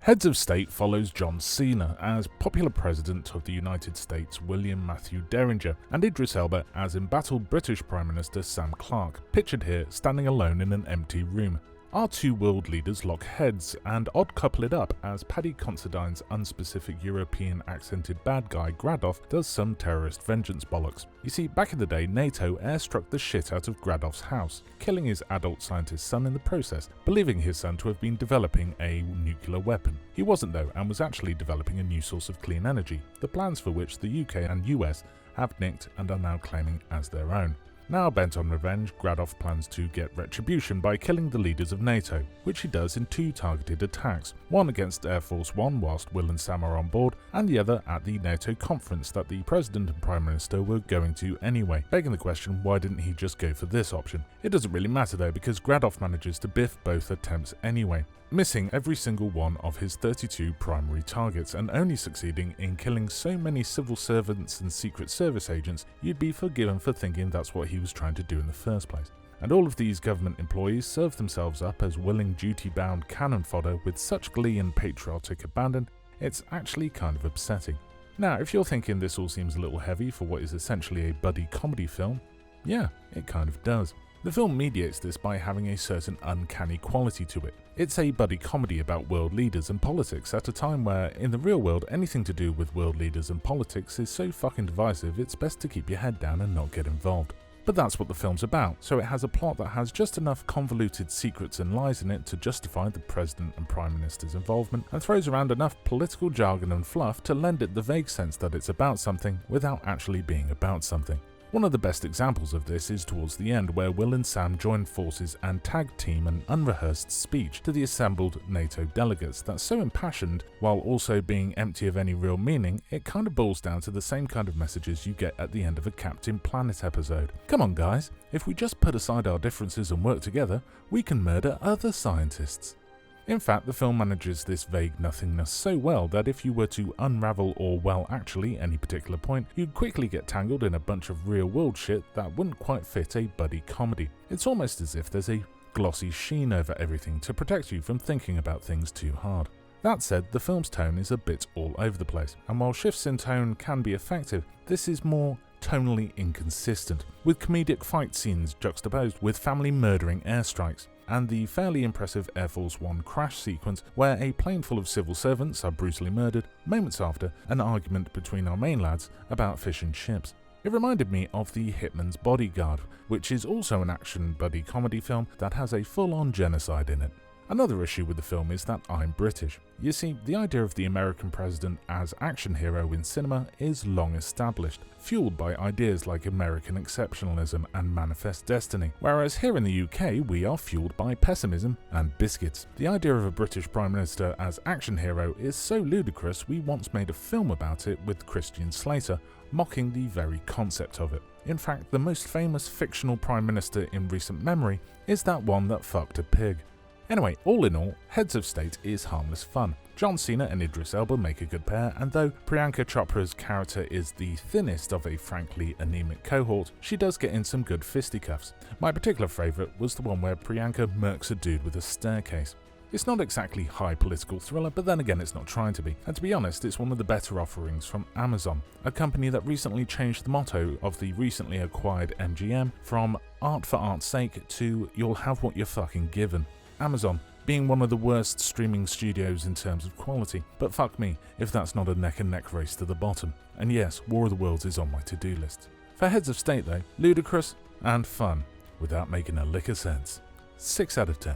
Heads of State follows John Cena as popular President of the United States William Matthew Derringer, and Idris Elba as embattled British Prime Minister Sam Clarke, pictured here standing alone in an empty room. Our two world leaders lock heads and odd couple it up as Paddy Considine's unspecific European accented bad guy Gradov does some terrorist vengeance bollocks. You see, back in the day, NATO airstruck the shit out of Gradov's house, killing his adult scientist son in the process, believing his son to have been developing a nuclear weapon. He wasn't though, and was actually developing a new source of clean energy, the plans for which the UK and US have nicked and are now claiming as their own. Now bent on revenge, Gradov plans to get retribution by killing the leaders of NATO, which he does in two targeted attacks, one against Air Force One whilst Will and Sam are on board, and the other at the NATO conference that the President and Prime Minister were going to anyway, begging the question, why didn't he just go for this option? It doesn't really matter though, because Gradov manages to biff both attempts anyway, missing every single one of his 32 primary targets and only succeeding in killing so many civil servants and Secret Service agents you'd be forgiven for thinking that's what he was trying to do in the first place. And all of these government employees serve themselves up as willing duty-bound cannon fodder with such glee and patriotic abandon, it's actually kind of upsetting. Now, if you're thinking this all seems a little heavy for what is essentially a buddy comedy film, yeah, it kind of does. The film mediates this by having a certain uncanny quality to it. It's a buddy comedy about world leaders and politics at a time where, in the real world, anything to do with world leaders and politics is so fucking divisive it's best to keep your head down and not get involved. But that's what the film's about, so it has a plot that has just enough convoluted secrets and lies in it to justify the President and Prime Minister's involvement, and throws around enough political jargon and fluff to lend it the vague sense that it's about something without actually being about something. One of the best examples of this is towards the end, where Will and Sam join forces and tag team an unrehearsed speech to the assembled NATO delegates that's so impassioned, while also being empty of any real meaning, it kind of boils down to the same kind of messages you get at the end of a Captain Planet episode. Come on guys, if we just put aside our differences and work together, we can murder other scientists. In fact, the film manages this vague nothingness so well that if you were to unravel or, well, actually, any particular point, you'd quickly get tangled in a bunch of real-world shit that wouldn't quite fit a buddy comedy. It's almost as if there's a glossy sheen over everything to protect you from thinking about things too hard. That said, the film's tone is a bit all over the place, and while shifts in tone can be effective, this is more tonally inconsistent, with comedic fight scenes juxtaposed with family-murdering airstrikes, and the fairly impressive Air Force One crash sequence where a plane full of civil servants are brutally murdered moments after an argument between our main lads about fish and chips. It reminded me of The Hitman's Bodyguard, which is also an action buddy comedy film that has a full-on genocide in it. Another issue with the film is that I'm British. You see, the idea of the American president as action hero in cinema is long established, fueled by ideas like American exceptionalism and manifest destiny, whereas here in the UK we are fueled by pessimism and biscuits. The idea of a British Prime Minister as action hero is so ludicrous we once made a film about it with Christian Slater, mocking the very concept of it. In fact, the most famous fictional Prime Minister in recent memory is that one that fucked a pig. Anyway, all in all, Heads of State is harmless fun. John Cena and Idris Elba make a good pair, and though Priyanka Chopra's character is the thinnest of a frankly anemic cohort, she does get in some good fisticuffs. My particular favourite was the one where Priyanka murks a dude with a staircase. It's not exactly high political thriller, but then again it's not trying to be, and to be honest it's one of the better offerings from Amazon, a company that recently changed the motto of the recently acquired MGM from art for art's sake to you'll have what you're fucking given. Amazon, being one of the worst streaming studios in terms of quality, but fuck me if that's not a neck and neck race to the bottom. And yes, War of the Worlds is on my to-do list. For Heads of State though, ludicrous and fun, without making a lick of sense. 6 out of 10.